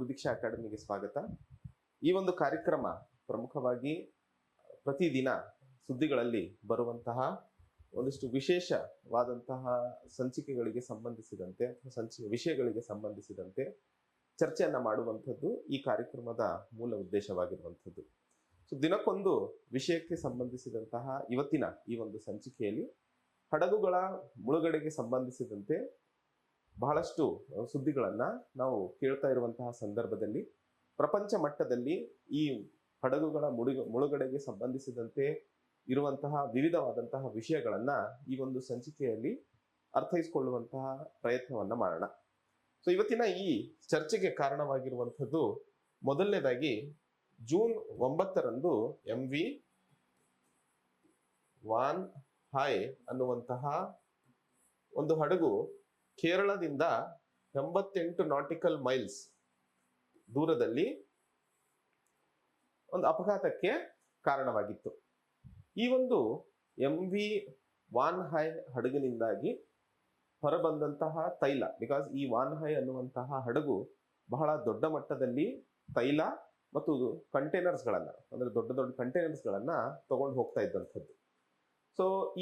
ಗುರುದೀಕ್ಷಾ ಅಕಾಡೆಮಿಗೆ ಸ್ವಾಗತ. ಈ ಒಂದು ಕಾರ್ಯಕ್ರಮ ಪ್ರಮುಖವಾಗಿ ಪ್ರತಿದಿನ ಸುದ್ದಿಗಳಲ್ಲಿ ಬರುವಂತಹ ಒಂದಿಷ್ಟು ವಿಶೇಷವಾದಂತಹ ಸಂಚಿಕೆಗಳಿಗೆ ಸಂಬಂಧಿಸಿದಂತೆ ಅಥವಾ ವಿಷಯಗಳಿಗೆ ಸಂಬಂಧಿಸಿದಂತೆ ಚರ್ಚೆಯನ್ನ ಮಾಡುವಂಥದ್ದು ಈ ಕಾರ್ಯಕ್ರಮದ ಮೂಲ ಉದ್ದೇಶವಾಗಿರುವಂಥದ್ದು. ದಿನಕ್ಕೊಂದು ವಿಷಯಕ್ಕೆ ಸಂಬಂಧಿಸಿದಂತಹ ಇವತ್ತಿನ ಈ ಒಂದು ಸಂಚಿಕೆಯಲ್ಲಿ ಹಡಗುಗಳ ಮುಳುಗಡೆಗೆ ಸಂಬಂಧಿಸಿದಂತೆ ಬಹಳಷ್ಟು ಸುದ್ದಿಗಳನ್ನ ನಾವು ಕೇಳ್ತಾ ಇರುವಂತಹ ಸಂದರ್ಭದಲ್ಲಿ ಪ್ರಪಂಚ ಮಟ್ಟದಲ್ಲಿ ಈ ಹಡಗುಗಳ ಮುಳುಗಡೆಗೆ ಸಂಬಂಧಿಸಿದಂತೆ ಇರುವಂತಹ ವಿವಿಧವಾದಂತಹ ವಿಷಯಗಳನ್ನ ಈ ಒಂದು ಸಂಚಿಕೆಯಲ್ಲಿ ಅರ್ಥೈಸಿಕೊಳ್ಳುವಂತಹ ಪ್ರಯತ್ನವನ್ನ ಮಾಡೋಣ. ಇವತ್ತಿನ ಈ ಚರ್ಚೆಗೆ ಕಾರಣವಾಗಿರುವಂಥದ್ದು ಮೊದಲನೇದಾಗಿ ಜೂನ್ 9ರಂದು MV ವಾನ್ ಹೈ ಅನ್ನುವಂತಹ ಒಂದು ಹಡಗು ಕೇರಳದಿಂದ 88 ನಾಟಿಕಲ್ ಮೈಲ್ಸ್ ದೂರದಲ್ಲಿ ಒಂದು ಅಪಘಾತಕ್ಕೆ ಕಾರಣವಾಗಿತ್ತು. ಈ ಒಂದು MV ವಾನ್ ಹೈ ಹಡಗಿನಿಂದಾಗಿ ಹೊರಬಂದಂತಹ ತೈಲ, ಬಿಕಾಸ್ ಈ ವಾನ್ ಹೈ ಅನ್ನುವಂತಹ ಹಡಗು ಬಹಳ ದೊಡ್ಡ ಮಟ್ಟದಲ್ಲಿ ತೈಲ ಮತ್ತು ಕಂಟೈನರ್ಸ್ಗಳನ್ನ, ಅಂದ್ರೆ ದೊಡ್ಡ ದೊಡ್ಡ ಕಂಟೈನರ್ಸ್ಗಳನ್ನ ತಗೊಂಡು ಹೋಗ್ತಾ ಇದ್ದಂಥದ್ದು.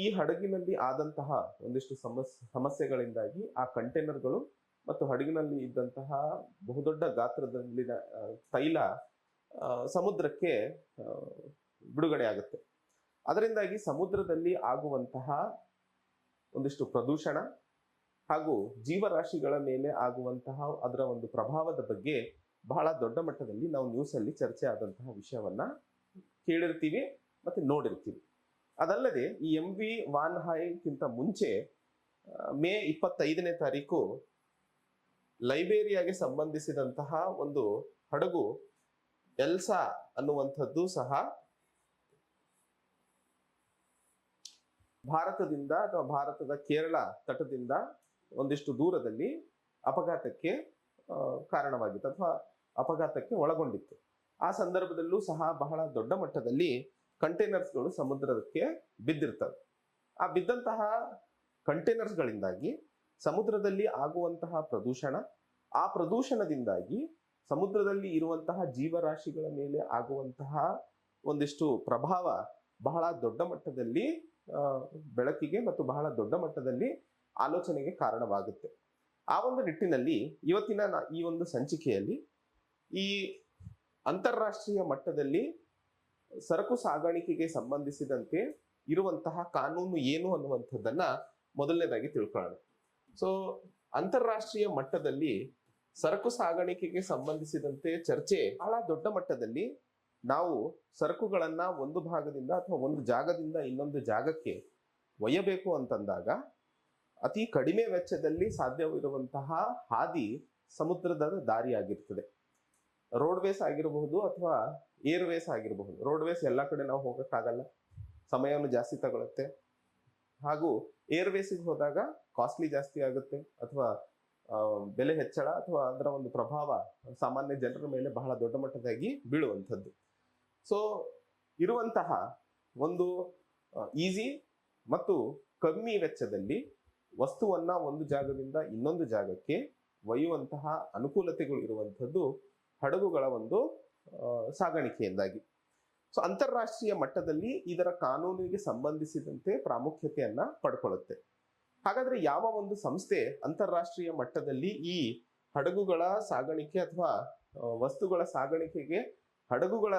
ಈ ಹಡಗಿನಲ್ಲಿ ಆದಂತಹ ಒಂದಿಷ್ಟು ಸಮಸ್ಯೆಗಳಿಂದಾಗಿ ಆ ಕಂಟೈನರ್ಗಳು ಮತ್ತು ಹಡಗಿನಲ್ಲಿ ಇದ್ದಂತಹ ಬಹುದೊಡ್ಡ ಗಾತ್ರದಲ್ಲಿನ ತೈಲ ಸಮುದ್ರಕ್ಕೆ ಬಿಡುಗಡೆ ಆಗುತ್ತೆ. ಅದರಿಂದಾಗಿ ಸಮುದ್ರದಲ್ಲಿ ಆಗುವಂತಹ ಒಂದಿಷ್ಟು ಪ್ರದೂಷಣ ಹಾಗೂ ಜೀವರಾಶಿಗಳ ಮೇಲೆ ಆಗುವಂತಹ ಅದರ ಒಂದು ಪ್ರಭಾವದ ಬಗ್ಗೆ ಬಹಳ ದೊಡ್ಡ ಮಟ್ಟದಲ್ಲಿ ನಾವು ನ್ಯೂಸಲ್ಲಿ ಚರ್ಚೆ ಆದಂತಹ ವಿಷಯವನ್ನ ಕೇಳಿರ್ತೀವಿ ಮತ್ತೆ ನೋಡಿರ್ತೀವಿ. ಅದಲ್ಲದೆ ಈ MV ವಾನ್ ಹೈಗಿಂತ ಮುಂಚೆ ಮೇ 25ನೇ ತಾರೀಕು ಲೈಬೇರಿಯಾಗೆ ಸಂಬಂಧಿಸಿದಂತಹ ಒಂದು ಹಡಗು ಎಲ್ಸಾ ಅನ್ನುವಂಥದ್ದು ಸಹ ಭಾರತದಿಂದ ಅಥವಾ ಭಾರತದ ಕೇರಳ ತಟದಿಂದ ಒಂದಿಷ್ಟು ದೂರದಲ್ಲಿ ಅಪಘಾತಕ್ಕೆ ಕಾರಣವಾಗಿತ್ತು ಅಥವಾ ಅಪಘಾತಕ್ಕೆ ಒಳಗೊಂಡಿತ್ತು. ಆ ಸಂದರ್ಭದಲ್ಲೂ ಸಹ ಬಹಳ ದೊಡ್ಡ ಮಟ್ಟದಲ್ಲಿ ಕಂಟೈನರ್ಸ್ಗಳು ಸಮುದ್ರಕ್ಕೆ ಬಿದ್ದಿರ್ತವೆ. ಆ ಬಿದ್ದಂತಹ ಕಂಟೈನರ್ಸ್ಗಳಿಂದಾಗಿ ಸಮುದ್ರದಲ್ಲಿ ಆಗುವಂತಹ ಪ್ರದೂಷಣ, ಆ ಪ್ರದೂಷಣದಿಂದಾಗಿ ಸಮುದ್ರದಲ್ಲಿ ಇರುವಂತಹ ಜೀವರಾಶಿಗಳ ಮೇಲೆ ಆಗುವಂತಹ ಒಂದಿಷ್ಟು ಪ್ರಭಾವ ಬಹಳ ದೊಡ್ಡ ಮಟ್ಟದಲ್ಲಿ ಬೆಳಕಿಗೆ ಮತ್ತು ಬಹಳ ದೊಡ್ಡ ಮಟ್ಟದಲ್ಲಿ ಆಲೋಚನೆಗೆ ಕಾರಣವಾಗುತ್ತೆ. ಆ ಒಂದು ನಿಟ್ಟಿನಲ್ಲಿ ಇವತ್ತಿನ ಈ ಒಂದು ಸಂಚಿಕೆಯಲ್ಲಿ ಈ ಅಂತಾರಾಷ್ಟ್ರೀಯ ಮಟ್ಟದಲ್ಲಿ ಸರಕು ಸಾಗಾಣಿಕೆಗೆ ಸಂಬಂಧಿಸಿದಂತೆ ಇರುವಂತಹ ಕಾನೂನು ಏನು ಅನ್ನುವಂಥದ್ದನ್ನ ಮೊದಲನೇದಾಗಿ ತಿಳ್ಕೊಳ್ಳೋಣ. ಅಂತಾರಾಷ್ಟ್ರೀಯ ಮಟ್ಟದಲ್ಲಿ ಸರಕು ಸಾಗಾಣಿಕೆಗೆ ಸಂಬಂಧಿಸಿದಂತೆ ಚರ್ಚೆ ಬಹಳ ದೊಡ್ಡ ಮಟ್ಟದಲ್ಲಿ ನಾವು ಸರಕುಗಳನ್ನ ಒಂದು ಭಾಗದಿಂದ ಅಥವಾ ಒಂದು ಜಾಗದಿಂದ ಇನ್ನೊಂದು ಜಾಗಕ್ಕೆ ಒಯ್ಯಬೇಕು ಅಂತಂದಾಗ ಅತಿ ಕಡಿಮೆ ವೆಚ್ಚದಲ್ಲಿ ಸಾಧ್ಯವಿರುವಂತಹ ಹಾದಿ ಸಮುದ್ರದ ದಾರಿಯಾಗಿರ್ತದೆ. ರೋಡ್ವೇಸ್ ಆಗಿರಬಹುದು ಅಥವಾ ಏರ್ವೇಸ್ ಆಗಿರಬಹುದು. ರೋಡ್ವೇಸ್ ಎಲ್ಲ ಕಡೆ ನಾವು ಹೋಗಕ್ಕಾಗಲ್ಲ, ಸಮಯವನ್ನು ಜಾಸ್ತಿ ತಗೊಳುತ್ತೆ. ಹಾಗೂ ಏರ್ವೇಸಿಗೆ ಹೋದಾಗ ಕಾಸ್ಟ್ಲಿ ಜಾಸ್ತಿ ಆಗುತ್ತೆ ಅಥವಾ ಬೆಲೆ ಹೆಚ್ಚಳ ಅಥವಾ ಅದರ ಒಂದು ಪ್ರಭಾವ ಸಾಮಾನ್ಯ ಜನರ ಮೇಲೆ ಬಹಳ ದೊಡ್ಡ ಮಟ್ಟದಾಗಿ ಬೀಳುವಂಥದ್ದು. ಇರುವಂತಹ ಒಂದು ಈಸಿ ಮತ್ತು ಕಮ್ಮಿ ವೆಚ್ಚದಲ್ಲಿ ವಸ್ತುವನ್ನ ಒಂದು ಜಾಗದಿಂದ ಇನ್ನೊಂದು ಜಾಗಕ್ಕೆ ಒಯ್ಯುವಂತಹ ಅನುಕೂಲತೆಗಳು ಇರುವಂಥದ್ದು ಹಡಗುಗಳ ಒಂದು ಸಾಗಾಣಿಕೆಯಿಂದಾಗಿ. ಅಂತಾರಾಷ್ಟ್ರೀಯ ಮಟ್ಟದಲ್ಲಿ ಇದರ ಕಾನೂನಿಗೆ ಸಂಬಂಧಿಸಿದಂತೆ ಪ್ರಾಮುಖ್ಯತೆಯನ್ನ ಪಡ್ಕೊಳ್ಳುತ್ತೆ. ಹಾಗಾದ್ರೆ ಯಾವ ಒಂದು ಸಂಸ್ಥೆ ಅಂತಾರಾಷ್ಟ್ರೀಯ ಮಟ್ಟದಲ್ಲಿ ಈ ಹಡಗುಗಳ ಸಾಗಾಣಿಕೆ ಅಥವಾ ವಸ್ತುಗಳ ಸಾಗಾಣಿಕೆಗೆ ಹಡಗುಗಳ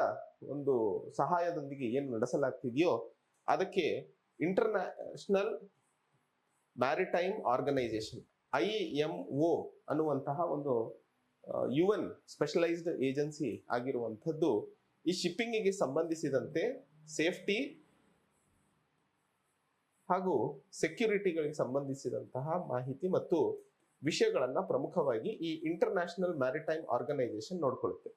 ಒಂದು ಸಹಾಯದೊಂದಿಗೆ ಏನು ನಡೆಸಲಾಗ್ತಿದೆಯೋ ಅದಕ್ಕೆ ಇಂಟರ್ನ್ಯಾಷನಲ್ ಮ್ಯಾರಿಟೈಮ್ ಆರ್ಗನೈಸೇಷನ್ IMO ಅನ್ನುವಂತಹ ಒಂದು UN ಸ್ಪೆಷಲೈಸ್ಡ್ ಏಜೆನ್ಸಿ ಆಗಿರುವಂಥದ್ದು ಈ ಶಿಪ್ಪಿಂಗಿಗೆ ಸಂಬಂಧಿಸಿದಂತೆ ಸೇಫ್ಟಿ ಹಾಗೂ ಸೆಕ್ಯೂರಿಟಿಗಳಿಗೆ ಸಂಬಂಧಿಸಿದಂತಹ ಮಾಹಿತಿ ಮತ್ತು ವಿಷಯಗಳನ್ನ ಪ್ರಮುಖವಾಗಿ ಈ ಇಂಟರ್ನ್ಯಾಷನಲ್ ಮ್ಯಾರಿಟೈಮ್ ಆರ್ಗನೈಸೇಷನ್ ನೋಡ್ಕೊಳ್ಳುತ್ತೆ.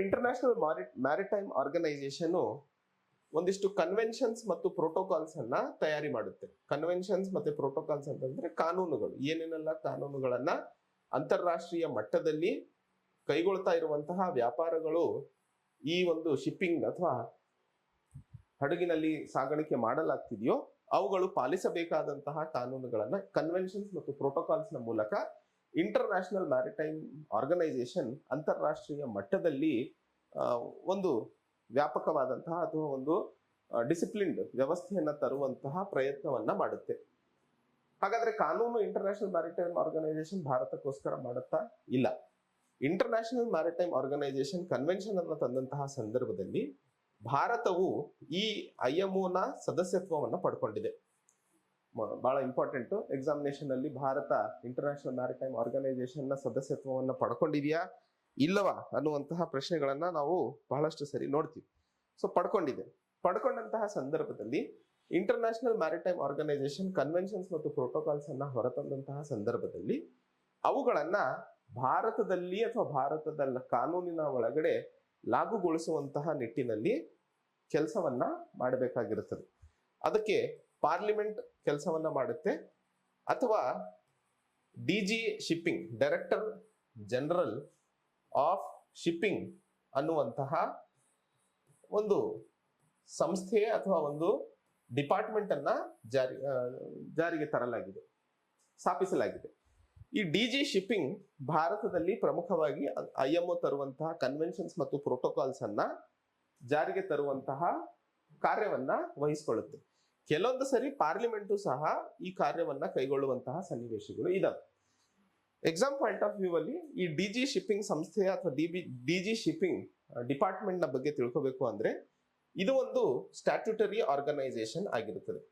ಇಂಟರ್ನ್ಯಾಷನಲ್ ಮ್ಯಾರಿಟೈಮ್ ಆರ್ಗನೈಸೇಷನ್ ಒಂದಿಷ್ಟು ಕನ್ವೆನ್ಷನ್ಸ್ ಮತ್ತು ಪ್ರೋಟೋಕಾಲ್ಸ್ ಅನ್ನ ತಯಾರಿ ಮಾಡುತ್ತೆ. ಕನ್ವೆನ್ಷನ್ಸ್ ಮತ್ತೆ ಪ್ರೋಟೋಕಾಲ್ಸ್ ಅಂತಂದ್ರೆ ಕಾನೂನುಗಳು, ಏನೇನೆಲ್ಲ ಕಾನೂನುಗಳನ್ನ ಅಂತಾರಾಷ್ಟ್ರೀಯ ಮಟ್ಟದಲ್ಲಿ ಕೈಗೊಳ್ತಾ ಇರುವಂತಹ ವ್ಯಾಪಾರಗಳು ಈ ಒಂದು ಶಿಪ್ಪಿಂಗ್ ಅಥವಾ ಹಡಗಿನಲ್ಲಿ ಸಾಗಾಣಿಕೆ ಮಾಡಲಾಗ್ತಿದೆಯೋ ಅವುಗಳು ಪಾಲಿಸಬೇಕಾದಂತಹ ಕಾನೂನುಗಳನ್ನ ಕನ್ವೆನ್ಷನ್ಸ್ ಮತ್ತು ಪ್ರೋಟೋಕಾಲ್ಸ್ ನ ಮೂಲಕ ಇಂಟರ್ನ್ಯಾಷನಲ್ ಮ್ಯಾರಿಟೈಮ್ ಆರ್ಗನೈಸೇಷನ್ ಅಂತಾರಾಷ್ಟ್ರೀಯ ಮಟ್ಟದಲ್ಲಿ ಒಂದು ವ್ಯಾಪಕವಾದಂತಹ ಅಥವಾ ಒಂದು ಡಿಸಿಪ್ಲಿನ್ಡ್ ವ್ಯವಸ್ಥೆಯನ್ನ ತರುವಂತಹ ಪ್ರಯತ್ನವನ್ನ ಮಾಡುತ್ತೆ. ಹಾಗಾದ್ರೆ ಕಾನೂನು ಇಂಟರ್ನ್ಯಾಷನಲ್ ಮ್ಯಾರಿಟೈಮ್ ಆರ್ಗನೈಸೇಷನ್ ಭಾರತಕ್ಕೋಸ್ಕರ ಮಾಡುತ್ತಾ? ಇಲ್ಲ. ಇಂಟರ್ನ್ಯಾಷನಲ್ ಮ್ಯಾರಿಟೈಮ್ ಆರ್ಗನೈಸೇಷನ್ ಕನ್ವೆನ್ಷನ್ ಅನ್ನು ತಂದಂತಹ ಸಂದರ್ಭದಲ್ಲಿ ಭಾರತವು ಈ IMO ನ ಸದಸ್ಯತ್ವವನ್ನು ಪಡ್ಕೊಂಡಿದೆ. ಬಹಳ ಇಂಪಾರ್ಟೆಂಟ್. ಎಕ್ಸಾಮಿನೇಷನ್ ಅಲ್ಲಿ ಭಾರತ ಇಂಟರ್ನ್ಯಾಷನಲ್ ಮ್ಯಾರಿಟೈಮ್ ಆರ್ಗನೈಸೇಷನ್ ನ ಸದಸ್ಯತ್ವವನ್ನು ಪಡ್ಕೊಂಡಿದೆಯಾ ಇಲ್ಲವಾ ಅನ್ನುವಂತಹ ಪ್ರಶ್ನೆಗಳನ್ನ ನಾವು ಬಹಳಷ್ಟು ಸರಿ ನೋಡ್ತೀವಿ. ಸೊ ಪಡ್ಕೊಂಡಂತಹ ಸಂದರ್ಭದಲ್ಲಿ ಇಂಟರ್ನ್ಯಾಷನಲ್ ಮ್ಯಾರಿಟೈಮ್ ಆರ್ಗನೈಸೇಷನ್ ಕನ್ವೆನ್ಷನ್ಸ್ ಮತ್ತು ಪ್ರೋಟೋಕಾಲ್ಸ್ ಅನ್ನ ಹೊರತಂದಂತಹ ಸಂದರ್ಭದಲ್ಲಿ ಅವುಗಳನ್ನ ಭಾರತದಲ್ಲಿ ಅಥವಾ ಭಾರತದ ಕಾನೂನಿನ ಒಳಗಡೆ ಲಾಗುಗೊಳಿಸುವಂತಹ ನಿಟ್ಟಿನಲ್ಲಿ ಕೆಲಸವನ್ನ ಮಾಡಬೇಕಾಗಿರುತ್ತದೆ. ಅದಕ್ಕೆ ಪಾರ್ಲಿಮೆಂಟ್ ಕೆಲಸವನ್ನ ಮಾಡುತ್ತೆ, ಅಥವಾ DG shipping, director general of shipping ಅನ್ನುವಂತಹ ಒಂದು ಸಂಸ್ಥೆ ಅಥವಾ ಒಂದು ಡಿಪಾರ್ಟ್ಮೆಂಟ್ ಅನ್ನ ಜಾರಿಗೆ ತರಲಾಗಿದೆ, ಸ್ಥಾಪಿಸಲಾಗಿದೆ. ಈ DG ಶಿಪ್ಪಿಂಗ್ ಭಾರತದಲ್ಲಿ ಪ್ರಮುಖವಾಗಿ IMO ತರುವಂತಹ ಕನ್ವೆನ್ಷನ್ಸ್ ಮತ್ತು ಪ್ರೋಟೋಕಾಲ್ಸ್ ಅನ್ನ ಜಾರಿಗೆ ತರುವಂತಹ ಕಾರ್ಯವನ್ನ ವಹಿಸಿಕೊಳ್ಳುತ್ತೆ. ಕೆಲವೊಂದು ಸರಿ ಪಾರ್ಲಿಮೆಂಟು ಸಹ ಈ ಕಾರ್ಯವನ್ನ ಕೈಗೊಳ್ಳುವಂತಹ ಸನ್ನಿವೇಶಗಳು ಇದಾವೆ. ಎಕ್ಸಾಮ್ ಪಾಯಿಂಟ್ ಆಫ್ ವ್ಯೂ ಅಲ್ಲಿ ಈ DG ಶಿಪ್ಪಿಂಗ್ ಸಂಸ್ಥೆ ಅಥವಾ DG ಶಿಪ್ಪಿಂಗ್ ಡಿಪಾರ್ಟ್ಮೆಂಟ್ ನ ಬಗ್ಗೆ ತಿಳ್ಕೋಬೇಕು ಅಂದ್ರೆ ಇದು ಒಂದು ಸ್ಟ್ಯಾಟ್ಯೂಟರಿ ಆರ್ಗನೈಸೇಷನ್ ಆಗಿರುತ್ತದೆ.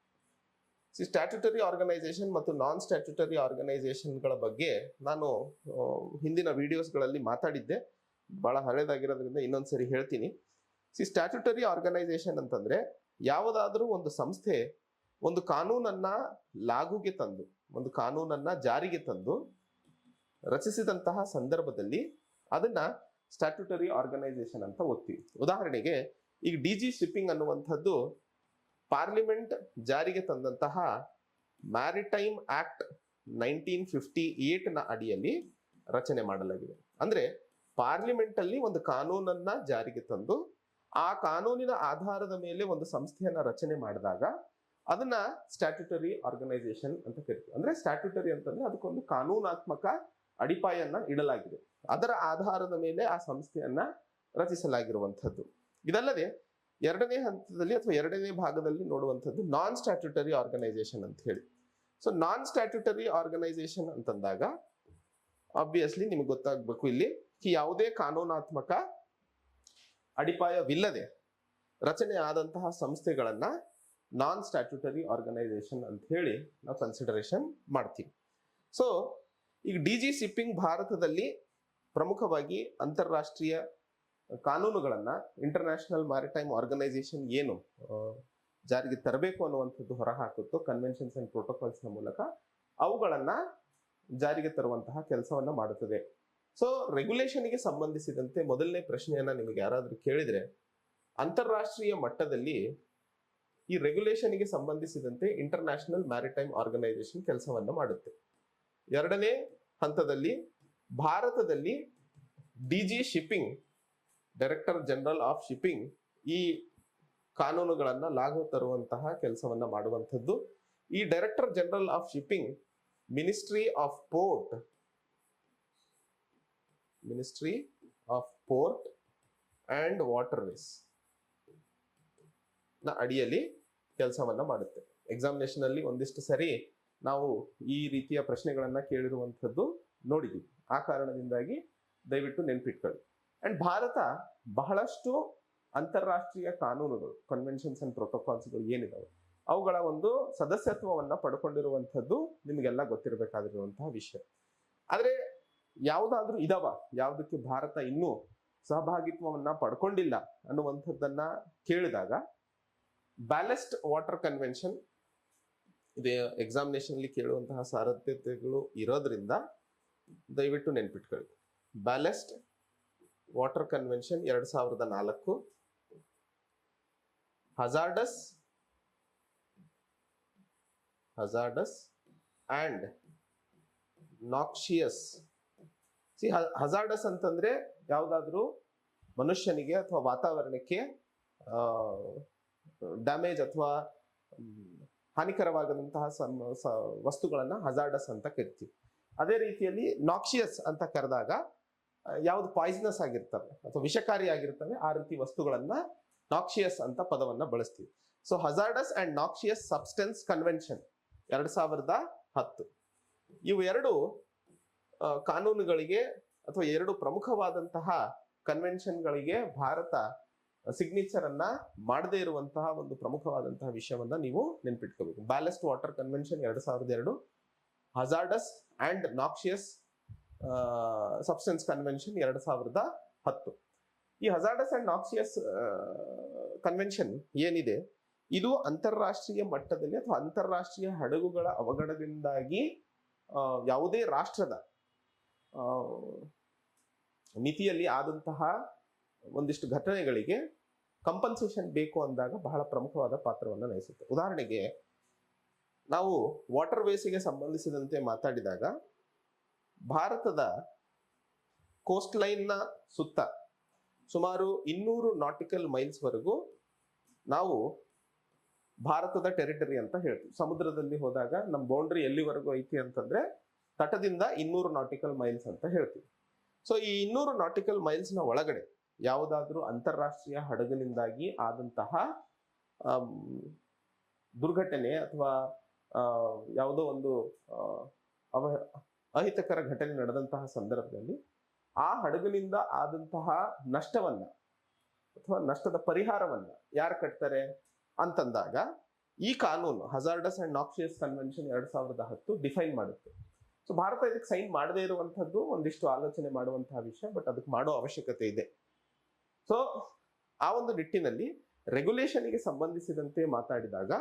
ಸ್ಟ್ಯಾಟ್ಯೂಟರಿ ಆರ್ಗನೈಸೇಷನ್ ಮತ್ತು ನಾನ್ ಸ್ಟ್ಯಾಟ್ಯೂಟರಿ ಆರ್ಗನೈಸೇಷನ್ಗಳ ಬಗ್ಗೆ ನಾನು ಹಿಂದಿನ ವಿಡಿಯೋಸ್ಗಳಲ್ಲಿ ಮಾತಾಡಿದ್ದೆ, ಬಹಳ ಹಳೇದಾಗಿರೋದ್ರಿಂದ ಇನ್ನೊಂದ್ಸರಿ ಹೇಳ್ತೀನಿ. ಸ್ಟ್ಯಾಟ್ಯೂಟರಿ ಆರ್ಗನೈಸೇಷನ್ ಅಂತಂದ್ರೆ ಯಾವುದಾದ್ರೂ ಒಂದು ಸಂಸ್ಥೆ ಒಂದು ಕಾನೂನನ್ನ ಲಾಗುಗೆ ತಂದು, ಒಂದು ಕಾನೂನನ್ನ ಜಾರಿಗೆ ತಂದು ರಚಿಸಿದಂತಹ ಸಂದರ್ಭದಲ್ಲಿ ಅದನ್ನ ಸ್ಟ್ಯಾಟ್ಯೂಟರಿ ಆರ್ಗನೈಸೇಷನ್ ಅಂತ ಓದ್ತೀವಿ. ಉದಾಹರಣೆಗೆ ಈಗ DG ಶಿಪ್ಪಿಂಗ್ ಅನ್ನುವಂಥದ್ದು ಪಾರ್ಲಿಮೆಂಟ್ ಜಾರಿಗೆ ತಂದಂತಹ ಮ್ಯಾರಿಟೈಮ್ ಆಕ್ಟ್ 1958 ನ ಅಡಿಯಲ್ಲಿ ರಚನೆ ಮಾಡಲಾಗಿದೆ. ಅಂದ್ರೆ ಪಾರ್ಲಿಮೆಂಟ್ ಅಲ್ಲಿ ಒಂದು ಕಾನೂನನ್ನ ಜಾರಿಗೆ ತಂದು ಆ ಕಾನೂನಿನ ಆಧಾರದ ಮೇಲೆ ಒಂದು ಸಂಸ್ಥೆಯನ್ನ ರಚನೆ ಮಾಡಿದಾಗ ಅದನ್ನ ಸ್ಟ್ಯಾಟ್ಯೂಟರಿ ಆರ್ಗನೈಸೇಷನ್ ಅಂತ ಕರಿತೀವಿ. ಅಂದ್ರೆ ಸ್ಟ್ಯಾಟ್ಯೂಟರಿ ಅಂತಂದ್ರೆ ಅದಕ್ಕೊಂದು ಕಾನೂನಾತ್ಮಕ ಅಡಿಪಾಯನ್ನ ಇಡಲಾಗಿದೆ, ಅದರ ಆಧಾರದ ಮೇಲೆ ಆ ಸಂಸ್ಥೆಯನ್ನ ರಚಿಸಲಾಗಿರುವಂಥದ್ದು. ಇದಲ್ಲದೆ ಎರಡನೇ ಹಂತದಲ್ಲಿ ಅಥವಾ ಎರಡನೇ ಭಾಗದಲ್ಲಿ ನೋಡುವಂಥದ್ದು ನಾನ್ ಸ್ಟ್ಯಾಟ್ಯೂಟರಿ ಆರ್ಗನೈಸೇಷನ್ ಅಂತ ಹೇಳಿ. ಸೊ ನಾನ್ ಸ್ಟ್ಯಾಟ್ಯೂಟರಿ ಆರ್ಗನೈಸೇಷನ್ ಅಂತಂದಾಗ ಆಬ್ವಿಯಸ್ಲಿ ನಿಮ್ಗೆ ಗೊತ್ತಾಗ್ಬೇಕು ಇಲ್ಲಿ ಯಾವುದೇ ಕಾನೂನಾತ್ಮಕ ಅಡಿಪಾಯವಿಲ್ಲದೆ ರಚನೆ ಆದಂತಹ ಸಂಸ್ಥೆಗಳನ್ನ ನಾನ್ ಸ್ಟ್ಯಾಟ್ಯೂಟರಿ ಆರ್ಗನೈಸೇಷನ್ ಅಂತ ಹೇಳಿ ನಾವು ಕನ್ಸಿಡರೇಷನ್ ಮಾಡ್ತೀವಿ. ಸೊ ಈಗ DG ಶಿಪ್ಪಿಂಗ್ ಭಾರತದಲ್ಲಿ ಪ್ರಮುಖವಾಗಿ ಅಂತಾರಾಷ್ಟ್ರೀಯ ಕಾನೂನುಗಳನ್ನ ಇಂಟರ್ನ್ಯಾಷನಲ್ ಮ್ಯಾರಿಟೈಮ್ ಆರ್ಗನೈಸೇಷನ್ ಏನು ಜಾರಿಗೆ ತರಬೇಕು ಅನ್ನುವಂಥದ್ದು ಹೊರಹಾಕುತ್ತೋ ಕನ್ವೆನ್ಷನ್ಸ್ ಅಂಡ್ ಪ್ರೋಟೋಕಾಲ್ಸ್ ನ ಮೂಲಕ ಅವುಗಳನ್ನ ಜಾರಿಗೆ ತರುವಂತಹ ಕೆಲಸವನ್ನ ಮಾಡುತ್ತದೆ. ಸೊ ರೆಗ್ಯುಲೇಷನ್ಗೆ ಸಂಬಂಧಿಸಿದಂತೆ ಮೊದಲನೇ ಪ್ರಶ್ನೆಯನ್ನ ನಿಮಗೆ ಯಾರಾದ್ರೂ ಕೇಳಿದ್ರೆ ಅಂತಾರಾಷ್ಟ್ರೀಯ ಮಟ್ಟದಲ್ಲಿ ಈ ರೆಗ್ಯುಲೇಷನ್ಗೆ ಸಂಬಂಧಿಸಿದಂತೆ ಇಂಟರ್ನ್ಯಾಷನಲ್ ಮ್ಯಾರಿಟೈಮ್ ಆರ್ಗನೈಸೇಷನ್ ಕೆಲಸವನ್ನ ಮಾಡುತ್ತೆ. ಎರಡನೇ ಹಂತದಲ್ಲಿ ಭಾರತದಲ್ಲಿ DG shipping, director general of shipping, ಈ ಕಾನೂನುಗಳನ್ನ ಲಾಗು ತರುವಂತಹ ಕೆಲಸವನ್ನ ಮಾಡುವಂಥದ್ದು. ಈ director general of shipping ministry of port and waterways ನ ಅಡಿಯಲ್ಲಿ ಕೆಲಸವನ್ನ ಮಾಡುತ್ತೆ. ಎಕ್ಸಾಮಿನೇಷನ್ ಅಲ್ಲಿ ಒಂದಿಷ್ಟು ಸರಿ ನಾವು ಈ ರೀತಿಯ ಪ್ರಶ್ನೆಗಳನ್ನ ಕೇಳಿರುವಂಥದ್ದು ನೋಡಿದ್ವಿ. ಆ ಕಾರಣದಿಂದಾಗಿ ದಯವಿಟ್ಟು ನೆನ್ಪಿಟ್ಕೊಳ್ಳಿ. ಅಂಡ್ ಭಾರತ ಬಹಳಷ್ಟು ಅಂತಾರಾಷ್ಟ್ರೀಯ ಕಾನೂನುಗಳು, ಕನ್ವೆನ್ಷನ್ಸ್ ಅಂಡ್ ಪ್ರೋಟೋಕಾಲ್ಸ್ಗಳು ಏನಿದಾವೆ ಅವುಗಳ ಒಂದು ಸದಸ್ಯತ್ವವನ್ನ ಪಡ್ಕೊಂಡಿರುವಂಥದ್ದು ನಿಮಗೆಲ್ಲ ಗೊತ್ತಿರಬೇಕಾಗಿರುವಂತಹ ವಿಷಯ. ಆದ್ರೆ ಯಾವುದಾದ್ರೂ ಇದಾವ ಯಾವುದಕ್ಕೆ ಭಾರತ ಇನ್ನೂ ಸಹಭಾಗಿತ್ವವನ್ನ ಪಡ್ಕೊಂಡಿಲ್ಲ ಅನ್ನುವಂಥದ್ದನ್ನ ಕೇಳಿದಾಗ ಬ್ಯಾಲೆಸ್ಟ್ ವಾಟರ್ ಕನ್ವೆನ್ಷನ್ ಇದೆ. ಎಕ್ಸಾಮಿನೇಷನ್ ಅಲ್ಲಿ ಕೇಳುವಂತಹ ಸಾಧ್ಯತೆಗಳು ಇರೋದ್ರಿಂದ ದಯವಿಟ್ಟು ನೆನ್ಪಿಟ್ಕೊಳ್ಳಿ. Ballast water convention 2004, hazardous and noxious. Hazardous ಅಂತಂದ್ರೆ ಯಾವ್ದಾದ್ರು ಮನುಷ್ಯನಿಗೆ ಅಥವಾ ವಾತಾವರಣಕ್ಕೆ ಡ್ಯಾಮೇಜ್ ಅಥವಾ ಹಾನಿಕರವಾಗದಂತಹ ವಸ್ತುಗಳನ್ನ ಹಜಾರ್ಡಸ್ ಅಂತ ಕರಿತೀವಿ. ಅದೇ ರೀತಿಯಲ್ಲಿ ನಾಕ್ಸಿಯಸ್ ಅಂತ ಕರೆದಾಗ ಯಾವ್ದು ಪಾಯ್ಸನಸ್ ಆಗಿರ್ತವೆ ಅಥವಾ ವಿಷಕಾರಿ ಆಗಿರ್ತವೆ ಆ ರೀತಿ ವಸ್ತುಗಳನ್ನ ನಾಕ್ಸಿಯಸ್ ಅಂತ ಪದವನ್ನ ಬಳಸ್ತೀವಿ. So hazardous and noxious substance convention 2010 ಇವು ಎರಡು ಕಾನೂನುಗಳಿಗೆ ಅಥವಾ ಎರಡು ಪ್ರಮುಖವಾದಂತಹ ಕನ್ವೆನ್ಷನ್ಗಳಿಗೆ ಭಾರತ ಸಿಗ್ನೇಚರ್ ಅನ್ನ ಮಾಡದೇ ಇರುವಂತಹ ಒಂದು ಪ್ರಮುಖವಾದಂತಹ ವಿಷಯವನ್ನ ನೀವು ನೆನ್ಪಿಟ್ಕೋಬೇಕು. Ballast water convention 2002, hazardous and noxious substance convention 2010. ಈ ಹಜಾರ್ಡಸ್ ಅಂಡ್ ನಾಕ್ಸಿಯಸ್ ಕನ್ವೆನ್ಷನ್ ಏನಿದೆ ಇದು ಅಂತಾರಾಷ್ಟ್ರೀಯ ಮಟ್ಟದಲ್ಲಿ ಅಥವಾ ಅಂತಾರಾಷ್ಟ್ರೀಯ ಹಡಗುಗಳ ಅವಘಡದಿಂದಾಗಿ ಯಾವುದೇ ರಾಷ್ಟ್ರದ ಮಿತಿಯಲ್ಲಿ ಆದಂತಹ ಒಂದಿಷ್ಟು ಘಟನೆಗಳಿಗೆ ಕಂಪನ್ಸೇಷನ್ ಬೇಕು ಅಂದಾಗ ಬಹಳ ಪ್ರಮುಖವಾದ ಪಾತ್ರವನ್ನು ವಹಿಸುತ್ತೆ. ಉದಾಹರಣೆಗೆ ನಾವು ವಾಟರ್ ವೇಸ್ಗೆ ಸಂಬಂಧಿಸಿದಂತೆ ಮಾತಾಡಿದಾಗ ಭಾರತದ ಕೋಸ್ಟ್ ಲೈನ್ನ ಸುತ್ತ ಸುಮಾರು 200 ನಾಟಿಕಲ್ ಮೈಲ್ಸ್ ವರೆಗೂ ನಾವು ಭಾರತದ ಟೆರಿಟರಿ ಅಂತ ಹೇಳ್ತೀವಿ. ಸಮುದ್ರದಲ್ಲಿ ಹೋದಾಗ ನಮ್ಮ ಬೌಂಡ್ರಿ ಎಲ್ಲಿವರೆಗೂ ಐತಿ ಅಂತಂದ್ರೆ ತಟದಿಂದ 200 ನಾಟಿಕಲ್ ಮೈಲ್ಸ್ ಅಂತ ಹೇಳ್ತೀವಿ. ಸೊ ಈ 200 ನಾಟಿಕಲ್ ಮೈಲ್ಸ್ ನ ಒಳಗಡೆ ಯಾವುದಾದ್ರೂ ಅಂತಾರಾಷ್ಟ್ರೀಯ ಹಡಗಿನಿಂದಾಗಿ ಆದಂತಹ ದುರ್ಘಟನೆ ಅಥವಾ ಯಾವುದೋ ಒಂದು ಅಹಿತಕರ ಘಟನೆ ನಡೆದಂತಹ ಸಂದರ್ಭದಲ್ಲಿ ಆ ಹಡಗಿನಿಂದ ಆದಂತಹ ನಷ್ಟವನ್ನ ಅಥವಾ ನಷ್ಟದ ಪರಿಹಾರವನ್ನ ಯಾರು ಕಟ್ತಾರೆ ಅಂತಂದಾಗ ಈ ಕಾನೂನು ಹಜಾರ್ಡಸ್ ಅಂಡ್ ನಾಕ್ಸಿಯಸ್ ಕನ್ವೆನ್ಷನ್ 2010 ಡಿಫೈನ್ ಮಾಡುತ್ತೆ. ಸೊ ಭಾರತ ಇದಕ್ಕೆ ಸೈನ್ ಮಾಡದೇ ಇರುವಂತದ್ದು ಒಂದಿಷ್ಟು ಆಲೋಚನೆ ಮಾಡುವಂತಹ ವಿಷಯ, ಬಟ್ ಅದಕ್ಕೆ ಮಾಡೋ ಅವಶ್ಯಕತೆ ಇದೆ. ಸೊ ಆ ಒಂದು ನಿಟ್ಟಿನಲ್ಲಿ ರೆಗ್ಯುಲೇಷನ್ಗೆ ಸಂಬಂಧಿಸಿದಂತೆ ಮಾತಾಡಿದಾಗ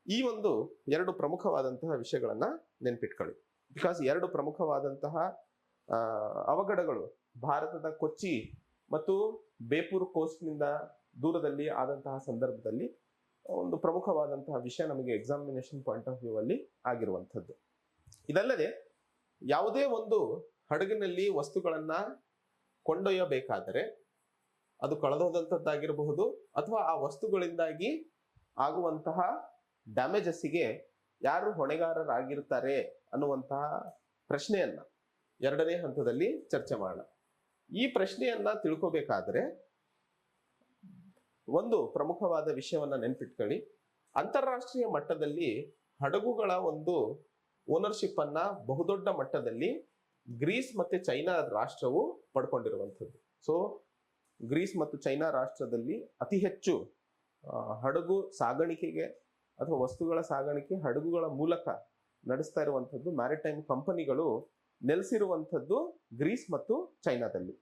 ಈ ಒಂದು ಎರಡು ಪ್ರಮುಖವಾದಂತಹ ವಿಷಯಗಳನ್ನ ನೆನ್ಪಿಟ್ಕೊಳ್ಳಿ. ಬಿಕಾಸ್ ಎರಡು ಪ್ರಮುಖವಾದಂತಹ ಅವಘಡಗಳು ಭಾರತದ ಕೊಚ್ಚಿ ಮತ್ತು ಬೇಪೂರ್ ಕೋಸ್ಟ್ನಿಂದ ದೂರದಲ್ಲಿ ಆದಂತಹ ಸಂದರ್ಭದಲ್ಲಿ ಒಂದು ಪ್ರಮುಖವಾದಂತಹ ವಿಷಯ ನಮಗೆ ಎಕ್ಸಾಮಿನೇಷನ್ ಪಾಯಿಂಟ್ ಆಫ್ ವ್ಯೂ ಅಲ್ಲಿ ಆಗಿರುವಂಥದ್ದು. ಇದಲ್ಲದೆ ಯಾವುದೇ ಒಂದು ಹಡಗಿನಲ್ಲಿ ವಸ್ತುಗಳನ್ನ ಕೊಂಡೊಯ್ಯಬೇಕಾದರೆ ಅದು ಕಳೆದೋದಂಥದ್ದಾಗಿರಬಹುದು ಅಥವಾ ಆ ವಸ್ತುಗಳಿಂದಾಗಿ ಆಗುವಂತಹ ಡ್ಯಾಮೇಜಸ್ಸಿಗೆ ಯಾರು ಹೊಣೆಗಾರರಾಗಿರ್ತಾರೆ ಅನ್ನುವಂತಹ ಪ್ರಶ್ನೆಯನ್ನ ಎರಡನೇ ಹಂತದಲ್ಲಿ ಚರ್ಚೆ ಮಾಡೋಣ. ಈ ಪ್ರಶ್ನೆಯನ್ನ ತಿಳ್ಕೋಬೇಕಾದ್ರೆ ಒಂದು ಪ್ರಮುಖವಾದ ವಿಷಯವನ್ನ ನೆನ್ಪಿಟ್ಕೊಳ್ಳಿ. ಅಂತಾರಾಷ್ಟ್ರೀಯ ಮಟ್ಟದಲ್ಲಿ ಹಡಗುಗಳ ಒಂದು ಓನರ್ಶಿಪ್ ಅನ್ನ ಬಹುದೊಡ್ಡ ಮಟ್ಟದಲ್ಲಿ ಗ್ರೀಸ್ ಮತ್ತೆ ಚೈನಾ ರಾಷ್ಟ್ರವು ಪಡ್ಕೊಂಡಿರುವಂಥದ್ದು. ಸೊ ಗ್ರೀಸ್ ಮತ್ತು ಚೈನಾ ರಾಷ್ಟ್ರದಲ್ಲಿ ಅತಿ ಹೆಚ್ಚು ಹಡಗು ಸಾಗಾಣಿಕೆಗೆ ಅಥವಾ ವಸ್ತುಗಳ ಸಾಗಾಣಿಕೆ ಹಡಗುಗಳ ಮೂಲಕ ನಡೆಸ್ತಾ ಇರುವಂಥದ್ದು ಮ್ಯಾರಿಟೈಮ್ ಕಂಪನಿಗಳು ನೆಲೆಸಿರುವಂಥದ್ದು ಗ್ರೀಸ್ ಮತ್ತು ಚೈನಾದಲ್ಲಿ.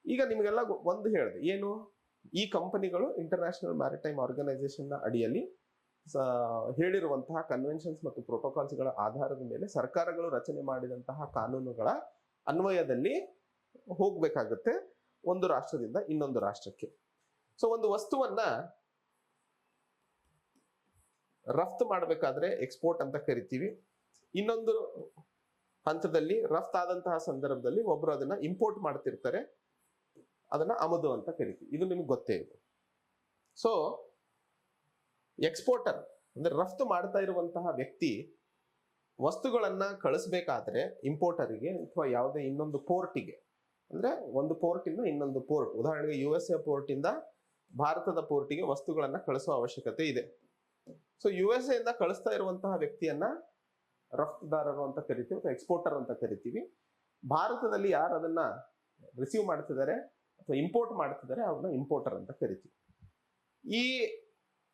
ಈಗ ನಿಮಗೆಲ್ಲ ಒಂದು ಹೇಳಿದೆ ಏನು, ಈ ಕಂಪನಿಗಳು ಇಂಟರ್ನ್ಯಾಷನಲ್ ಮ್ಯಾರಿಟೈಮ್ ಆರ್ಗನೈಸೇಷನ್ ನ ಅಡಿಯಲ್ಲಿ ಹೇಳಿರುವಂತಹ ಕನ್ವೆನ್ಷನ್ಸ್ ಮತ್ತು ಪ್ರೋಟೋಕಾಲ್ಸ್ಗಳ ಆಧಾರದ ಮೇಲೆ ಸರ್ಕಾರಗಳು ರಚನೆ ಮಾಡಿದಂತಹ ಕಾನೂನುಗಳ ಅನ್ವಯದಲ್ಲಿ ಹೋಗ್ಬೇಕಾಗುತ್ತೆ ಒಂದು ರಾಷ್ಟ್ರದಿಂದ ಇನ್ನೊಂದು ರಾಷ್ಟ್ರಕ್ಕೆ. ಸೊ ಒಂದು ವಸ್ತುವನ್ನ ರಫ್ತು ಮಾಡಬೇಕಾದ್ರೆ ಎಕ್ಸ್ಪೋರ್ಟ್ ಅಂತ ಕರಿತೀವಿ. ಇನ್ನೊಂದು ಹಂತದಲ್ಲಿ ರಫ್ತಾದಂತಹ ಸಂದರ್ಭದಲ್ಲಿ ಒಬ್ರು ಅದನ್ನ ಇಂಪೋರ್ಟ್ ಮಾಡ್ತಿರ್ತಾರೆ, ಅದನ್ನ ಆಮದು ಅಂತ ಕರಿತೀವಿ. ಇದು ನಿಮ್ಗೆ ಗೊತ್ತೇ ಇದೆ. ಸೊ ಎಕ್ಸ್ಪೋರ್ಟರ್ ಅಂದ್ರೆ ರಫ್ತು ಮಾಡ್ತಾ ಇರುವಂತಹ ವ್ಯಕ್ತಿ ವಸ್ತುಗಳನ್ನ ಕಳಿಸ್ಬೇಕಾದ್ರೆ ಇಂಪೋರ್ಟರಿಗೆ ಅಥವಾ ಯಾವುದೇ ಇನ್ನೊಂದು ಪೋರ್ಟಿಗೆ, ಅಂದ್ರೆ ಒಂದು ಪೋರ್ಟ್ ಇಂದ ಇನ್ನೊಂದು ಪೋರ್ಟ್, ಉದಾಹರಣೆಗೆ USA ಪೋರ್ಟ್ ಇಂದ ಭಾರತದ ಪೋರ್ಟಿಗೆ ವಸ್ತುಗಳನ್ನ ಕಳಿಸುವ ಅವಶ್ಯಕತೆ ಇದೆ. ಸೊ USA ಇಂದ ಕಳಿಸ್ತಾ ಇರುವಂತಹ ವ್ಯಕ್ತಿಯನ್ನ ರಫ್ತುದಾರರು ಅಂತ ಕರಿತೀವಿ ಅಥವಾ ಎಕ್ಸ್ಪೋರ್ಟರ್ ಅಂತ ಕರಿತೀವಿ. ಭಾರತದಲ್ಲಿ ಯಾರು ಅದನ್ನ ರಿಸೀವ್ ಮಾಡ್ತಿದ್ದಾರೆ ಅಥವಾ ಇಂಪೋರ್ಟ್ ಮಾಡ್ತಿದ್ದಾರೆ ಅವ್ರನ್ನ ಇಂಪೋರ್ಟರ್ ಅಂತ ಕರಿತೀವಿ. ಈ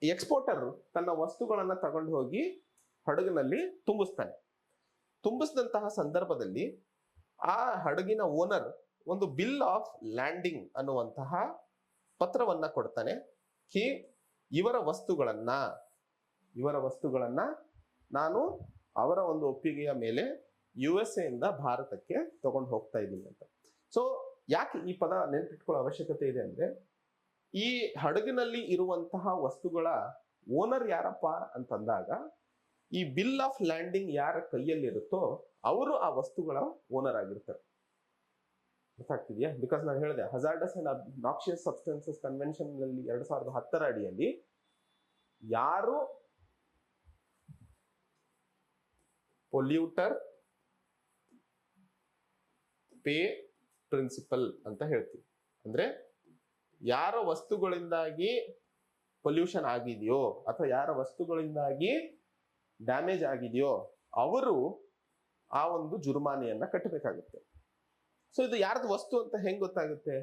ಎಕ್ಸ್ಪೋರ್ಟರ್ ತನ್ನ ವಸ್ತುಗಳನ್ನ ತಗೊಂಡು ಹೋಗಿ ಹಡಗಿನಲ್ಲಿ ತುಂಬಿಸ್ತಾನೆ. ತುಂಬಿಸಿದಂತಹ ಸಂದರ್ಭದಲ್ಲಿ ಆ ಹಡಗಿನ ಓನರ್ ಒಂದು ಬಿಲ್ ಆಫ್ ಲ್ಯಾಂಡಿಂಗ್ ಅನ್ನುವಂತಹ ಪತ್ರವನ್ನ ಕೊಡ್ತಾನೆ. ಇವರ ವಸ್ತುಗಳನ್ನ ನಾನು ಅವರ ಒಂದು ಒಪ್ಪಿಗೆಯ ಮೇಲೆ USA ಇಂದ ಭಾರತಕ್ಕೆ ತಗೊಂಡು ಹೋಗ್ತಾ ಇದ್ದೀನಿ ಅಂತ. ಸೊ ಯಾಕೆ ಈ ಪದ ನೆನಪಿಟ್ಕೊಳ್ಳೋ ಅವಶ್ಯಕತೆ ಇದೆ ಅಂದ್ರೆ, ಈ ಹಡಗಿನಲ್ಲಿ ಇರುವಂತಹ ವಸ್ತುಗಳ ಓನರ್ ಯಾರಪ್ಪ ಅಂತಂದಾಗ ಈ ಬಿಲ್ ಆಫ್ ಲ್ಯಾಂಡಿಂಗ್ ಯಾರ ಕೈಯಲ್ಲಿರುತ್ತೋ ಅವರು ಆ ವಸ್ತುಗಳ ಓನರ್ ಆಗಿರ್ತಾರೆ. ಗೊತ್ತಾಗ್ತಿದ್ಯಾ? ಬಿಕಾಸ್ ನಾನು ಹೇಳಿದೆ ಹಜಾರ್ಡಸ್ ಅಂಡ್ ನಾಕ್ಸಿಯಸ್ ಸಬ್ಸ್ಟೆನ್ಸಸ್ ಕನ್ವೆನ್ಷನ್ ನಲ್ಲಿ 2010 ಅಡಿಯಲ್ಲಿ ಯಾರು ಪೊಲ್ಯೂಟರ್ ಪೇ ಪ್ರಿನ್ಸಿಪಲ್ ಅಂತ ಹೇಳ್ತೀವಿ. ಅಂದ್ರೆ ಯಾರ ವಸ್ತುಗಳಿಂದಾಗಿ ಪೊಲ್ಯೂಷನ್ ಆಗಿದೆಯೋ ಅಥವಾ ಯಾರ ವಸ್ತುಗಳಿಂದಾಗಿ ಡ್ಯಾಮೇಜ್ ಆಗಿದೆಯೋ ಅವರು ಆ ಒಂದು ಜುರ್ಮಾನೆಯನ್ನ ಕಟ್ಟಬೇಕಾಗುತ್ತೆ. ಸೊ ಇದು ಯಾರ್ದು ವಸ್ತು ಅಂತ ಹೆಂಗ್ ಗೊತ್ತಾಗುತ್ತೆ?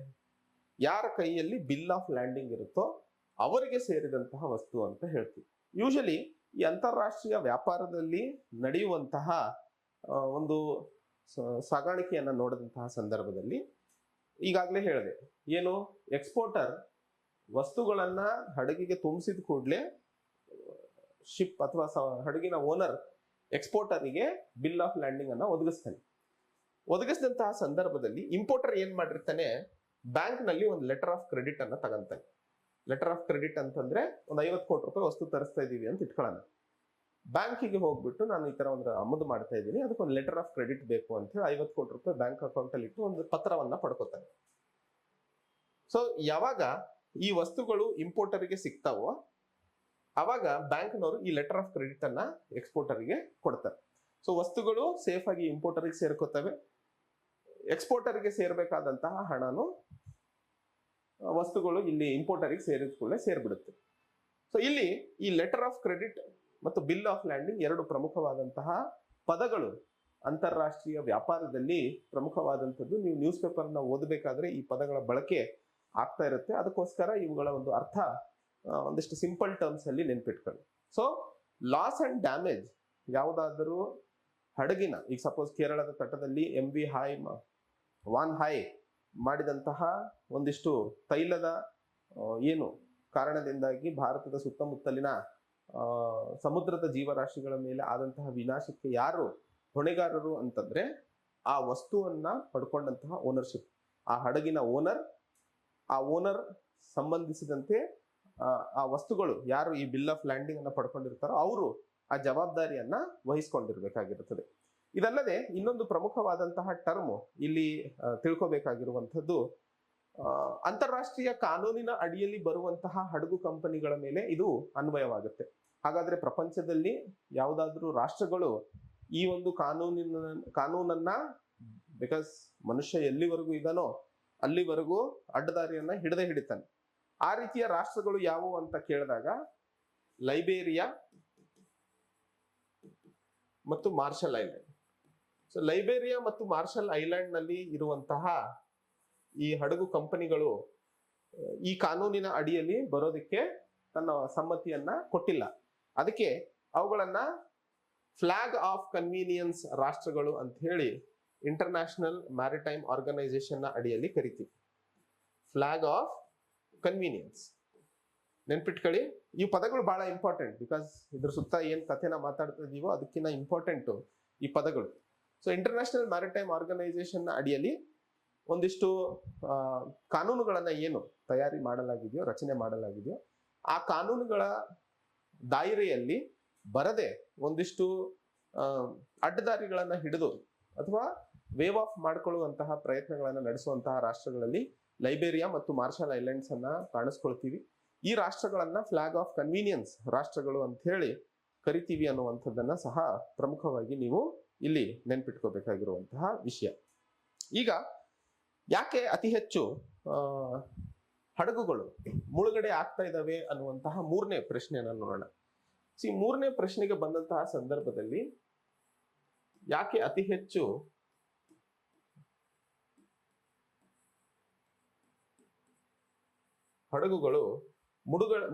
ಯಾರ ಕೈಯಲ್ಲಿ ಬಿಲ್ ಆಫ್ ಲ್ಯಾಂಡಿಂಗ್ ಇರುತ್ತೋ ಅವರಿಗೆ ಸೇರಿದಂತಹ ವಸ್ತು ಅಂತ ಹೇಳ್ತೀವಿ. ಯೂಶಲಿ ಈ ಅಂತಾರಾಷ್ಟ್ರೀಯ ವ್ಯಾಪಾರದಲ್ಲಿ ನಡೆಯುವಂತಹ ಒಂದು ಸಾಗಾಣಿಕೆಯನ್ನ ನೋಡಿದಂತಹ ಸಂದರ್ಭದಲ್ಲಿ ಈಗಾಗಲೇ ಹೇಳಿದೆ, ಏನು ಎಕ್ಸ್ಪೋರ್ಟರ್ ವಸ್ತುಗಳನ್ನ ಹಡಗಿಗೆ ತುಂಬಿಸಿದ ಕೂಡಲೇ ಶಿಪ್ ಅಥವಾ ಹಡಗಿನ ಓನರ್ ಎಕ್ಸ್ಪೋರ್ಟರ್ಗೆ ಬಿಲ್ ಆಫ್ ಲ್ಯಾಂಡಿಂಗ್ ಅನ್ನ ಒದಗಿಸ್ತಾನೆ. ಒದಗಿಸಿದಂತಹ ಸಂದರ್ಭದಲ್ಲಿ ಇಂಪೋರ್ಟರ್ ಏನ್ ಮಾಡಿರ್ತಾನೆ, ಬ್ಯಾಂಕ್ ನಲ್ಲಿ ಒಂದು ಲೆಟರ್ ಆಫ್ ಕ್ರೆಡಿಟ್ ಅನ್ನ ತಗೊಂತಾನೆ. ಲೆಟರ್ ಆಫ್ ಕ್ರೆಡಿಟ್ ಅಂತಂದ್ರೆ ಒಂದು 50 ಕೋಟಿ ರೂಪಾಯಿ ವಸ್ತು ತರಿಸ್ತಾ ಇದೀವಿ ಅಂತ ಇಟ್ಕೊಳ್ಳೋಣ. ಬ್ಯಾಂಕಿಗೆ ಹೋಗ್ಬಿಟ್ಟು ನಾನು ಈ ತರ ಒಂದು ಆಮದು ಮಾಡ್ತಾ ಇದ್ದೀನಿ, ಅದಕ್ಕೆ ಒಂದು ಲೆಟರ್ ಆಫ್ ಕ್ರೆಡಿಟ್ ಬೇಕು ಅಂತ ಹೇಳಿ 50 ಕೋಟಿ ರೂಪಾಯಿ ಬ್ಯಾಂಕ್ ಅಕೌಂಟ್ ಅಲ್ಲಿ ಇಟ್ಟು ಒಂದು ಪತ್ರವನ್ನ ಪಡ್ಕೋತಾನೆ. ಸೊ ಯಾವಾಗ ಈ ವಸ್ತುಗಳು ಇಂಪೋರ್ಟರ್ಗೆ ಸಿಗ್ತಾವೋ ಅವಾಗ ಬ್ಯಾಂಕ್ನವರು ಈ ಲೆಟರ್ ಆಫ್ ಕ್ರೆಡಿಟ್ ಅನ್ನ ಎಕ್ಸ್ಪೋರ್ಟರ್ಗೆ ಕೊಡ್ತಾರೆ. ಸೊ ವಸ್ತುಗಳು ಸೇಫ್ ಆಗಿ ಇಂಪೋರ್ಟರ್ಗೆ ಸೇರ್ಕೋತವೆ. ಎಕ್ಸ್ಪೋರ್ಟರ್ಗೆ ಸೇರ್ಬೇಕಾದಂತಹ ಹಣನು ವಸ್ತುಗಳು ಇಲ್ಲಿ ಇಂಪೋರ್ಟರ್ಗೆ ಸೇರಿದ ಕೂಡಲೇ ಸೇರ್ಬಿಡುತ್ತೆ. ಸೊ ಇಲ್ಲಿ ಈ ಲೆಟರ್ ಆಫ್ ಕ್ರೆಡಿಟ್ ಮತ್ತು ಬಿಲ್ ಆಫ್ ಲ್ಯಾಂಡಿಂಗ್ ಎರಡು ಪ್ರಮುಖವಾದಂತಹ ಪದಗಳು ಅಂತಾರಾಷ್ಟ್ರೀಯ ವ್ಯಾಪಾರದಲ್ಲಿ ಪ್ರಮುಖವಾದಂಥದ್ದು. ನೀವು ನ್ಯೂಸ್ ಪೇಪರ್ನ ಓದಬೇಕಾದ್ರೆ ಈ ಪದಗಳ ಬಳಕೆ ಆಗ್ತಾ ಇರುತ್ತೆ. ಅದಕ್ಕೋಸ್ಕರ ಇವುಗಳ ಒಂದು ಅರ್ಥ ಒಂದಿಷ್ಟು ಸಿಂಪಲ್ ಟರ್ಮ್ಸ್ ಅಲ್ಲಿ ನೆನ್ಪಿಟ್ಕೊಳ್ಳಿ. ಸೊ ಲಾಸ್ ಅಂಡ್ ಡ್ಯಾಮೇಜ್ ಯಾವುದಾದರೂ ಹಡಗಿನ, ಈಗ ಸಪೋಸ್ ಕೇರಳದ ತಟದಲ್ಲಿ MV ವಾನ್ ಹಾಯ್ ಮಾಡಿದಂತಹ ಒಂದಿಷ್ಟು ತೈಲದ ಏನು ಕಾರಣದಿಂದಾಗಿ ಭಾರತದ ಸುತ್ತಮುತ್ತಲಿನ ಸಮುದ್ರದ ಜೀವರಾಶಿಗಳ ಮೇಲೆ ಆದಂತಹ ವಿನಾಶಕ್ಕೆ ಯಾರು ಹೊಣೆಗಾರರು ಅಂತಂದ್ರೆ ಆ ವಸ್ತುವನ್ನ ಪಡ್ಕೊಂಡಂತಹ ಓನರ್ಶಿಪ್, ಆ ಹಡಗಿನ ಓನರ್, ಆ ಓನರ್ ಸಂಬಂಧಿಸಿದಂತೆ ಆ ವಸ್ತುಗಳು ಯಾರು ಈ ಬಿಲ್ ಆಫ್ ಲ್ಯಾಂಡಿಂಗ್ ಅನ್ನ ಪಡ್ಕೊಂಡಿರ್ತಾರೋ ಅವರು ಆ ಜವಾಬ್ದಾರಿಯನ್ನ ವಹಿಸ್ಕೊಂಡಿರ್ಬೇಕಾಗಿರುತ್ತದೆ. ಇದಲ್ಲದೆ ಇನ್ನೊಂದು ಪ್ರಮುಖವಾದಂತಹ ಟರ್ಮ್ ಇಲ್ಲಿ ತಿಳ್ಕೊಬೇಕಾಗಿರುವಂಥದ್ದು, ಅಂತಾರಾಷ್ಟ್ರೀಯ ಕಾನೂನಿನ ಅಡಿಯಲ್ಲಿ ಬರುವಂತಹ ಹಡಗು ಕಂಪನಿಗಳ ಮೇಲೆ ಇದು ಅನ್ವಯವಾಗುತ್ತೆ. ಹಾಗಾದ್ರೆ ಪ್ರಪಂಚದಲ್ಲಿ ಯಾವುದಾದ್ರೂ ರಾಷ್ಟ್ರಗಳು ಈ ಒಂದು ಕಾನೂನನ್ನ ಬಿಕಾಸ್ ಮನುಷ್ಯ ಎಲ್ಲಿವರೆಗೂ ಇದಾನೋ ಅಲ್ಲಿವರೆಗೂ ಅಡ್ಡದಾರಿಯನ್ನ ಹಿಡಿತಾನೆ. ಆ ರೀತಿಯ ರಾಷ್ಟ್ರಗಳು ಯಾವುವು ಅಂತ ಕೇಳಿದಾಗ ಲೈಬೇರಿಯಾ ಮತ್ತು ಮಾರ್ಷಲ್ ಐಲ್ಯಾಂಡ್. ಸೊ ಲೈಬೇರಿಯಾ ಮತ್ತು ಮಾರ್ಷಲ್ ಐಲ್ಯಾಂಡ್ ನಲ್ಲಿ ಇರುವಂತಹ ಈ ಹಡಗು ಕಂಪನಿಗಳು ಈ ಕಾನೂನಿನ ಅಡಿಯಲ್ಲಿ ಬರೋದಕ್ಕೆ ತನ್ನ ಸಮ್ಮತಿಯನ್ನ ಕೊಟ್ಟಿಲ್ಲ. ಅದಕ್ಕೆ ಅವುಗಳನ್ನ ಫ್ಲಾಗ್ ಆಫ್ ಕನ್ವೀನಿಯನ್ಸ್ ರಾಷ್ಟ್ರಗಳು ಅಂತ ಹೇಳಿ ಇಂಟರ್ನ್ಯಾಷನಲ್ ಮ್ಯಾರಿಟೈಮ್ ಆರ್ಗನೈಸೇಷನ್ ನ ಅಡಿಯಲ್ಲಿ ಕರಿತೀವಿ. ಫ್ಲಾಗ್ ಆಫ್ ಕನ್ವೀನಿಯನ್ಸ್ ನೆನ್ಪಿಟ್ಕೊಳ್ಳಿ. ಈ ಪದಗಳು ಬಹಳ ಇಂಪಾರ್ಟೆಂಟ್, ಬಿಕಾಸ್ ಇದ್ರ ಸುತ್ತ ಏನ್ ಕಥೆನ ಮಾತಾಡ್ತಾ ಇದೀವೋ ಅದಕ್ಕಿಂತ ಇಂಪಾರ್ಟೆಂಟ್ ಈ ಪದಗಳು. ಸೊ ಇಂಟರ್ನ್ಯಾಷನಲ್ ಮ್ಯಾರಿಟೈಮ್ ಆರ್ಗನೈಸೇಷನ್ ನ ಅಡಿಯಲ್ಲಿ ಒಂದಿಷ್ಟು ಕಾನೂನುಗಳನ್ನ ಏನು ತಯಾರಿ ಮಾಡಲಾಗಿದೆಯೋ, ರಚನೆ ಮಾಡಲಾಗಿದೆಯೋ, ಆ ಕಾನೂನುಗಳ ದಾಯಿರೆಯಲ್ಲಿ ಬರದೆ ಒಂದಿಷ್ಟು ಅಡ್ಡದಾರಿಗಳನ್ನ ಹಿಡಿದು ಅಥವಾ ವೇವ್ ಆಫ್ ಮಾಡ್ಕೊಳ್ಳುವಂತಹ ಪ್ರಯತ್ನಗಳನ್ನ ನಡೆಸುವಂತಹ ರಾಷ್ಟ್ರಗಳಲ್ಲಿ ಲೈಬೇರಿಯಾ ಮತ್ತು ಮಾರ್ಷಲ್ ಐಲ್ಯಾಂಡ್ಸ್ ಅನ್ನ ಕಾಣಿಸ್ಕೊಳ್ತೀವಿ. ಈ ರಾಷ್ಟ್ರಗಳನ್ನ ಫ್ಲಾಗ್ ಆಫ್ ಕನ್ವೀನಿಯನ್ಸ್ ರಾಷ್ಟ್ರಗಳು ಅಂತ ಹೇಳಿ ಕರಿತೀವಿ ಅನ್ನುವಂಥದ್ದನ್ನ ಸಹ ಪ್ರಮುಖವಾಗಿ ನೀವು ಇಲ್ಲಿ ನೆನ್ಪಿಟ್ಕೋಬೇಕಾಗಿರುವಂತಹ ವಿಷಯ. ಈಗ ಯಾಕೆ ಅತಿ ಹೆಚ್ಚು ಹಡಗುಗಳು ಮುಳುಗಡೆ ಆಗ್ತಾ ಇದ್ದಾವೆ ಅನ್ನುವಂತಹ ಮೂರನೇ ಪ್ರಶ್ನೆಯನ್ನ ನೋಡೋಣ. ಮೂರನೇ ಪ್ರಶ್ನೆಗೆ ಬಂದಂತಹ ಸಂದರ್ಭದಲ್ಲಿ ಯಾಕೆ ಅತಿ ಹೆಚ್ಚು ಹಡಗುಗಳು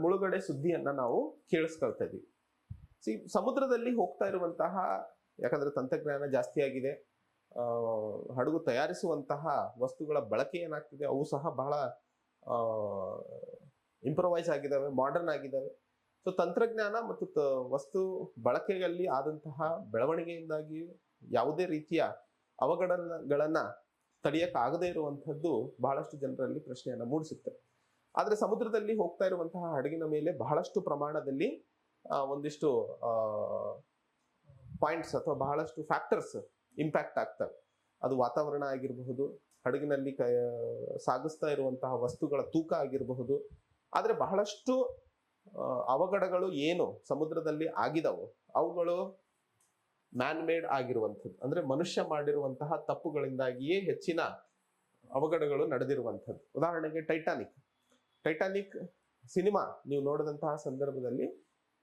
ಮುಳುಗಡೆ ಸುದ್ದಿಯನ್ನ ನಾವು ಕೇಳಿಸ್ಕೊಳ್ತಾ ಇದೀವಿ. ಸಮುದ್ರದಲ್ಲಿ ಹೋಗ್ತಾ ಇರುವಂತಹ, ಯಾಕಂದ್ರೆ ತಂತ್ರಜ್ಞಾನ ಜಾಸ್ತಿ ಆಗಿದೆ, ಹಡಗು ತಯಾರಿಸುವಂತಹ ವಸ್ತುಗಳ ಬಳಕೆ ಏನಾಗ್ತಿದೆ ಅವು ಸಹ ಬಹಳ ಇಂಪ್ರೊವೈಸ್ ಆಗಿದ್ದಾವೆ, ಮಾಡರ್ನ್ ಆಗಿದ್ದಾವೆ. ಸೊ ತಂತ್ರಜ್ಞಾನ ಮತ್ತು ವಸ್ತು ಬಳಕೆಯಲ್ಲಿ ಆದಂತಹ ಬೆಳವಣಿಗೆಯಿಂದಾಗಿ ಯಾವುದೇ ರೀತಿಯ ಅವಘಡಗಳನ್ನ ತಡೆಯಕ್ಕಾಗದೇ ಇರುವಂತಹದ್ದು ಬಹಳಷ್ಟು ಜನರಲ್ಲಿ ಪ್ರಶ್ನೆಯನ್ನ ಮೂಡಿಸುತ್ತೆ. ಆದ್ರೆ ಸಮುದ್ರದಲ್ಲಿ ಹೋಗ್ತಾ ಇರುವಂತಹ ಹಡಗಿನ ಮೇಲೆ ಬಹಳಷ್ಟು ಪ್ರಮಾಣದಲ್ಲಿ ಒಂದಿಷ್ಟು ಪಾಯಿಂಟ್ಸ್ ಅಥವಾ ಬಹಳಷ್ಟು ಫ್ಯಾಕ್ಟರ್ಸ್ ಇಂಪ್ಯಾಕ್ಟ್ ಆಗ್ತವೆ. ಅದು ವಾತಾವರಣ ಆಗಿರಬಹುದು, ಹಡಗಿನಲ್ಲಿ ಸಾಗಿಸ್ತಾ ಇರುವಂತಹ ವಸ್ತುಗಳ ತೂಕ ಆಗಿರಬಹುದು. ಆದ್ರೆ ಬಹಳಷ್ಟು ಅವಘಡಗಳು ಏನು ಸಮುದ್ರದಲ್ಲಿ ಆಗಿದವು ಅವುಗಳು ಮ್ಯಾನ್ ಮೇಡ್ ಆಗಿರುವಂಥದ್ದು, ಅಂದ್ರೆ ಮನುಷ್ಯ ಮಾಡಿರುವಂತಹ ತಪ್ಪುಗಳಿಂದಾಗಿಯೇ ಹೆಚ್ಚಿನ ಅವಘಡಗಳು ನಡೆದಿರುವಂಥದ್ದು. ಉದಾಹರಣೆಗೆ ಟೈಟಾನಿಕ್ ಸಿನಿಮಾ ನೀವು ನೋಡಿದಂತಹ ಸಂದರ್ಭದಲ್ಲಿ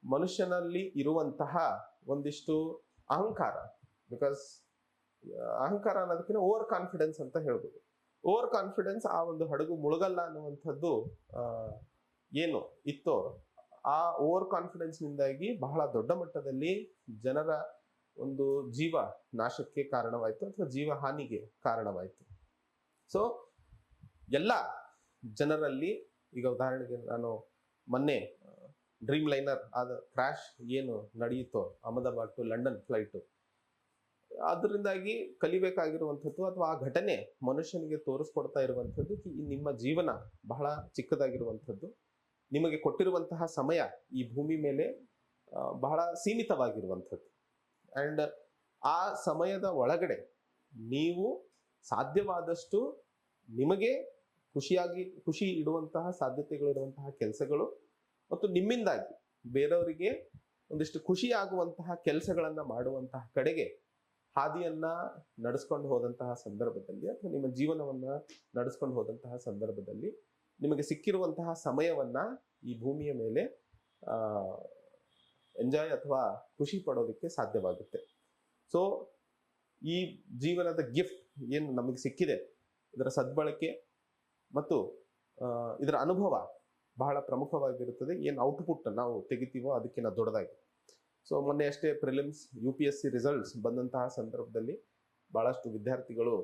ಮನುಷ್ಯನಲ್ಲಿ ಇರುವಂತಹ ಒಂದಿಷ್ಟು ಅಹಂಕಾರ, ಬಿಕಾಸ್ ಅಹಂಕಾರ ಅನ್ನೋದಕ್ಕಿಂತ ಓವರ್ ಕಾನ್ಫಿಡೆನ್ಸ್ ಅಂತ ಹೇಳ್ಬೋದು. ಓವರ್ ಕಾನ್ಫಿಡೆನ್ಸ್ ಆ ಒಂದು ಹಡಗು ಮುಳುಗಲ್ಲ ಅನ್ನುವಂಥದ್ದು ಏನು ಇತ್ತೋ, ಆ ಓವರ್ ಕಾನ್ಫಿಡೆನ್ಸ್ ನಿಂದಾಗಿ ಬಹಳ ದೊಡ್ಡ ಮಟ್ಟದಲ್ಲಿ ಜನರ ಒಂದು ಜೀವ ನಾಶಕ್ಕೆ ಕಾರಣವಾಯಿತು ಅಥವಾ ಜೀವ ಹಾನಿಗೆ ಕಾರಣವಾಯಿತು. ಸೊ ಎಲ್ಲ ಜನರಲ್ಲಿ, ಈಗ ಉದಾಹರಣೆಗೆ ನಾನು ಮೊನ್ನೆ ಡ್ರೀಮ್ ಲೈನರ್ ಆದ ಕ್ರಾಶ್ ಏನು ನಡೆಯಿತೋ ಅಹಮದಾಬಾದ್ ಟು ಲಂಡನ್ ಫ್ಲೈಟು, ಅದರಿಂದಾಗಿ ಕಲಿಬೇಕಾಗಿರುವಂಥದ್ದು ಅಥವಾ ಆ ಘಟನೆ ಮನುಷ್ಯನಿಗೆ ತೋರಿಸ್ಕೊಡ್ತಾ ಇರುವಂಥದ್ದು ನಿಮ್ಮ ಜೀವನ ಬಹಳ ಚಿಕ್ಕದಾಗಿರುವಂಥದ್ದು, ನಿಮಗೆ ಕೊಟ್ಟಿರುವಂತಹ ಸಮಯ ಈ ಭೂಮಿ ಮೇಲೆ ಬಹಳ ಸೀಮಿತವಾಗಿರುವಂಥದ್ದು. ಆ್ಯಂಡ್ ಆ ಸಮಯದ ಒಳಗಡೆ ನೀವು ಸಾಧ್ಯವಾದಷ್ಟು ನಿಮಗೆ ಖುಷಿ ಇಡುವಂತಹ ಸಾಧ್ಯತೆಗಳಿರುವಂತಹ ಕೆಲಸಗಳು ಮತ್ತು ನಿಮ್ಮಿಂದಾಗಿ ಬೇರೆಯವರಿಗೆ ಒಂದಿಷ್ಟು ಖುಷಿ ಆಗುವಂತಹ ಕೆಲಸಗಳನ್ನ ಮಾಡುವಂತಹ ಕಡೆಗೆ ಹಾದಿಯನ್ನ ನಡೆಸ್ಕೊಂಡು ಹೋದಂತಹ ಸಂದರ್ಭದಲ್ಲಿ ಅಥವಾ ನಿಮ್ಮ ಜೀವನವನ್ನ ನಡೆಸ್ಕೊಂಡು ಹೋದಂತಹ ಸಂದರ್ಭದಲ್ಲಿ ನಿಮಗೆ ಸಿಕ್ಕಿರುವಂತಹ ಸಮಯವನ್ನ ಈ ಭೂಮಿಯ ಮೇಲೆ ಎಂಜಾಯ್ ಅಥವಾ ಖುಷಿ ಪಡೋದಕ್ಕೆ ಸಾಧ್ಯವಾಗುತ್ತೆ. ಸೊ ಈ ಜೀವನದ ಗಿಫ್ಟ್ ಏನು ನಮಗೆ ಸಿಕ್ಕಿದೆ, ಇದರ ಸದ್ಬಳಕೆ ಮತ್ತು ಇದರ ಅನುಭವ ಬಹಳ ಪ್ರಮುಖವಾಗಿರುತ್ತದೆ. ಏನು ಔಟ್ಪುಟ್ ನಾವು ತೆಗಿತೀವೋ ಅದಕ್ಕಿಂತ ದೊಡ್ಡದಾಗಿ. ಸೊ ಮೊನ್ನೆ ಅಷ್ಟೇ ಪ್ರಿಲಿಮ್ಸ್ UPSC ರಿಸಲ್ಟ್ಸ್ ಬಂದಂತಹ ಸಂದರ್ಭದಲ್ಲಿ ಬಹಳಷ್ಟು ವಿದ್ಯಾರ್ಥಿಗಳು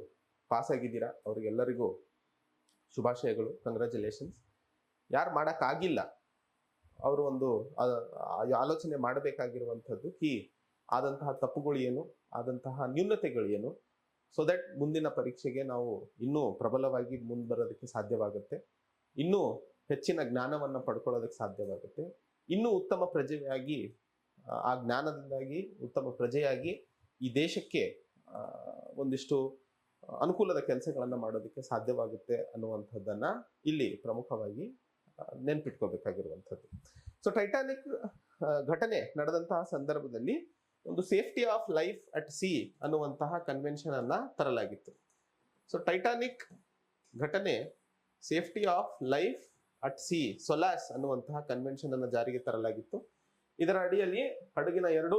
ಪಾಸ್ ಆಗಿದ್ದೀರಾ, ಅವರಿಗೆಲ್ಲರಿಗೂ ಶುಭಾಶಯಗಳು, ಕಂಗ್ರ್ಯಾಚುಲೇಷನ್ಸ್. ಯಾರು ಮಾಡೋಕ್ಕಾಗಿಲ್ಲ ಅವರು ಒಂದು ಆಲೋಚನೆ ಮಾಡಬೇಕಾಗಿರುವಂಥದ್ದು ಆದಂತಹ ತಪ್ಪುಗಳು ಏನು, ಆದಂತಹ ನ್ಯೂನತೆಗಳು ಏನು, ಸೊ ದಟ್ ಮುಂದಿನ ಪರೀಕ್ಷೆಗೆ ನಾವು ಇನ್ನೂ ಪ್ರಬಲವಾಗಿ ಮುಂದೆ ಬರೋದಕ್ಕೆ ಸಾಧ್ಯವಾಗುತ್ತೆ, ಇನ್ನೂ ಹೆಚ್ಚಿನ ಜ್ಞಾನವನ್ನು ಪಡ್ಕೊಳ್ಳೋದಕ್ಕೆ ಸಾಧ್ಯವಾಗುತ್ತೆ, ಇನ್ನೂ ಉತ್ತಮ ಪ್ರಜೆಯಾಗಿ ಆ ಜ್ಞಾನದಿಂದಾಗಿ ಉತ್ತಮ ಪ್ರಜೆಯಾಗಿ ಈ ದೇಶಕ್ಕೆ ಒಂದಿಷ್ಟು ಅನುಕೂಲದ ಕೆಲಸಗಳನ್ನು ಮಾಡೋದಕ್ಕೆ ಸಾಧ್ಯವಾಗುತ್ತೆ ಅನ್ನುವಂಥದ್ದನ್ನ ಇಲ್ಲಿ ಪ್ರಮುಖವಾಗಿ ನೆನ್ಪಿಟ್ಕೋಬೇಕಾಗಿರುವಂಥದ್ದು. ಸೊ ಟೈಟಾನಿಕ್ ಘಟನೆ ನಡೆದಂತಹ ಸಂದರ್ಭದಲ್ಲಿ ಒಂದು safety of life at sea ಅನ್ನುವಂತಹ ಕನ್ವೆನ್ಷನ್ ಅನ್ನ ತರಲಾಗಿತ್ತು. ಸೊ ಟೈಟಾನಿಕ್ ಘಟನೆ safety of life at sea SOLAS ಅನ್ನುವಂತಹ ಕನ್ವೆನ್ಷನ್ ಅನ್ನು ಜಾರಿಗೆ ತರಲಾಗಿತ್ತು. ಇದರ ಅಡಿಯಲ್ಲಿ ಹಡಗಿನ ಎರಡೂ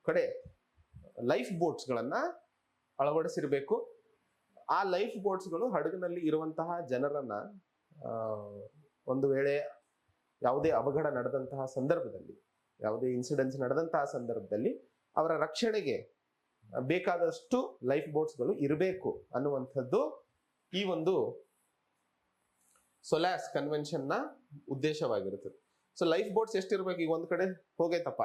ಕಡೆ ಲೈಫ್ ಬೋಟ್ಸ್ಗಳನ್ನ ಅಳವಡಿಸಿರಬೇಕು. ಆ ಲೈಫ್ ಬೋಟ್ಸ್ಗಳು ಹಡಗಿನಲ್ಲಿ ಇರುವಂತಹ ಜನರನ್ನ ಒಂದು ವೇಳೆ ಯಾವುದೇ ಅವಘಡ ನಡೆದಂತಹ ಸಂದರ್ಭದಲ್ಲಿ, ಯಾವುದೇ ಇನ್ಸಿಡೆನ್ಸ್ ನಡೆದಂತಹ ಸಂದರ್ಭದಲ್ಲಿ ಅವರ ರಕ್ಷಣೆಗೆ ಬೇಕಾದಷ್ಟು ಲೈಫ್ ಬೋಟ್ಸ್ಗಳು ಇರಬೇಕು ಅನ್ನುವಂಥದ್ದು ಈ ಒಂದು ಸೊಲಾಸ್ ಕನ್ವೆನ್ಷನ್ ನ ಉದ್ದೇಶವಾಗಿರುತ್ತದೆ. ಸೊ ಲೈಫ್ ಬೋಟ್ಸ್ ಎಷ್ಟಿರ್ಬೇಕು? ಈಗ ಒಂದ್ ಕಡೆ ಹೋಗೈತಪ್ಪ,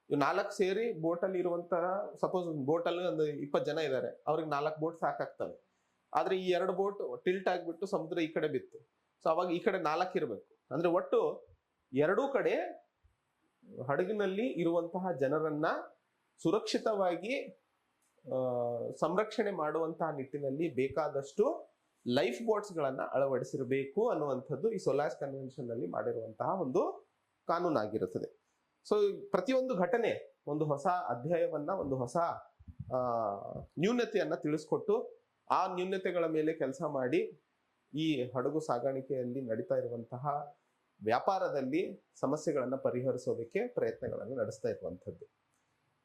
ಇವ್ 4 ಸೇರಿ ಬೋಟಲ್ಲಿ ಇರುವಂತಹ, ಸಪೋಸ್ ಬೋಟಲ್ಲಿ ಒಂದು 20 ಜನ ಇದ್ದಾರೆ, ಅವ್ರಿಗೆ 4 ಬೋಟ್ ಸಾಕಾಗ್ತವೆ. ಆದ್ರೆ ಈ 2 ಬೋಟ್ ಟಿಲ್ಟ್ ಆಗ್ಬಿಟ್ಟು ಸಮುದ್ರ ಈ ಕಡೆ ಬಿತ್ತು. ಸೊ ಅವಾಗ ಈ ಕಡೆ 4 ಇರಬೇಕು. ಅಂದ್ರೆ ಒಟ್ಟು 2 ಕಡೆ ಹಡಗಿನಲ್ಲಿ ಇರುವಂತಹ ಜನರನ್ನ ಸುರಕ್ಷಿತವಾಗಿ ಸಂರಕ್ಷಣೆ ಮಾಡುವಂತಹ ನಿಟ್ಟಿನಲ್ಲಿ ಬೇಕಾದಷ್ಟು ಲೈಫ್ ಬೋಟ್ಸ್ ಗಳನ್ನ ಅಳವಡಿಸಿರಬೇಕು ಅನ್ನುವಂಥದ್ದು ಈ ಸೊಲಾಸ್ ಕನ್ವೆನ್ಷನ್ ನಲ್ಲಿ ಮಾಡಿರುವಂತಹ ಒಂದು ಕಾನೂನಾಗಿರುತ್ತದೆ. ಸೊ ಪ್ರತಿಯೊಂದು ಘಟನೆ ಒಂದು ಹೊಸ ಅಧ್ಯಾಯವನ್ನ, ಒಂದು ಹೊಸ ನ್ಯೂನತೆಯನ್ನ ತಿಳಿಸ್ಕೊಟ್ಟು ಆ ನ್ಯೂನತೆಗಳ ಮೇಲೆ ಕೆಲಸ ಮಾಡಿ ಈ ಹಡಗು ಸಾಗಾಣಿಕೆಯಲ್ಲಿ ನಡೀತಾ ಇರುವಂತಹ ವ್ಯಾಪಾರದಲ್ಲಿ ಸಮಸ್ಯೆಗಳನ್ನ ಪರಿಹರಿಸೋದಕ್ಕೆ ಪ್ರಯತ್ನಗಳನ್ನು ನಡೆಸ್ತಾ ಇರುವಂಥದ್ದು.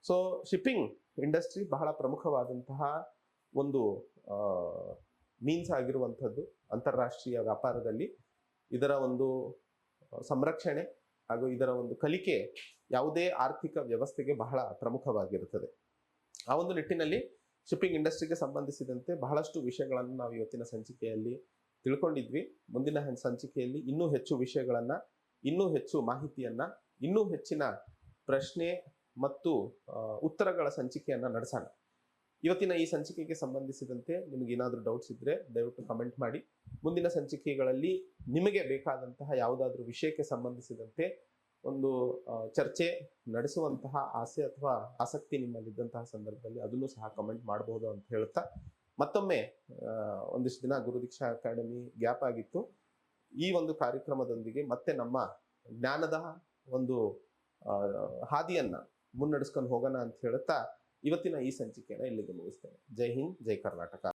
ಸೊ ಶಿಪ್ಪಿಂಗ್ ಇಂಡಸ್ಟ್ರಿ ಬಹಳ ಪ್ರಮುಖವಾದಂತಹ ಒಂದು ಮೀನ್ಸ್ ಆಗಿರುವಂಥದ್ದು. ಅಂತಾರಾಷ್ಟ್ರೀಯ ವ್ಯಾಪಾರದಲ್ಲಿ ಇದರ ಒಂದು ಸಂರಕ್ಷಣೆ ಹಾಗೂ ಇದರ ಒಂದು ಕಲಿಕೆ ಯಾವುದೇ ಆರ್ಥಿಕ ವ್ಯವಸ್ಥೆಗೆ ಬಹಳ ಪ್ರಮುಖವಾಗಿರುತ್ತದೆ. ಆ ಒಂದು ನಿಟ್ಟಿನಲ್ಲಿ ಶಿಪ್ಪಿಂಗ್ ಇಂಡಸ್ಟ್ರಿಗೆ ಸಂಬಂಧಿಸಿದಂತೆ ಬಹಳಷ್ಟು ವಿಷಯಗಳನ್ನು ನಾವು ಇವತ್ತಿನ ಸಂಚಿಕೆಯಲ್ಲಿ ತಿಳ್ಕೊಂಡಿದ್ವಿ. ಮುಂದಿನ ಸಂಚಿಕೆಯಲ್ಲಿ ಇನ್ನೂ ಹೆಚ್ಚು ವಿಷಯಗಳನ್ನ, ಇನ್ನೂ ಹೆಚ್ಚು ಮಾಹಿತಿಯನ್ನ, ಇನ್ನೂ ಹೆಚ್ಚಿನ ಪ್ರಶ್ನೆ ಮತ್ತು ಉತ್ತರಗಳ ಸಂಚಿಕೆಯನ್ನ ನಡೆಸೋಣ. ಇವತ್ತಿನ ಈ ಸಂಚಿಕೆಗೆ ಸಂಬಂಧಿಸಿದಂತೆ ನಿಮಗೆ ಏನಾದರೂ ಡೌಟ್ಸ್ ಇದ್ರೆ ದಯವಿಟ್ಟು ಕಮೆಂಟ್ ಮಾಡಿ. ಮುಂದಿನ ಸಂಚಿಕೆಗಳಲ್ಲಿ ನಿಮಗೆ ಬೇಕಾದಂತಹ ಯಾವುದಾದ್ರೂ ವಿಷಯಕ್ಕೆ ಸಂಬಂಧಿಸಿದಂತೆ ಒಂದು ಚರ್ಚೆ ನಡೆಸುವಂತಹ ಆಸೆ ಅಥವಾ ಆಸಕ್ತಿ ನಿಮ್ಮಲ್ಲಿದ್ದಂತಹ ಸಂದರ್ಭದಲ್ಲಿ ಅದನ್ನು ಸಹ ಕಮೆಂಟ್ ಮಾಡಬಹುದು ಅಂತ ಹೇಳ್ತಾ, ಮತ್ತೊಮ್ಮೆ ಒಂದಿಷ್ಟು ದಿನ ಗುರುದೀಕ್ಷಾ ಅಕಾಡೆಮಿ ಗ್ಯಾಪ್ ಆಗಿತ್ತು. ಈ ಒಂದು ಕಾರ್ಯಕ್ರಮದೊಂದಿಗೆ ಮತ್ತೆ ನಮ್ಮ ಜ್ಞಾನದ ಒಂದು ಹಾದಿಯನ್ನ ಮುನ್ನಡೆಸ್ಕೊಂಡು ಹೋಗೋಣ ಅಂತ ಹೇಳುತ್ತಾ ಇವತ್ತಿನ ಈ ಸಂಚಿಕೆಯನ್ನು ಇಲ್ಲಿಗೆ ಮುಗಿಸ್ತೇನೆ. ಜೈ ಹಿಂದ್, ಜೈ ಕರ್ನಾಟಕ.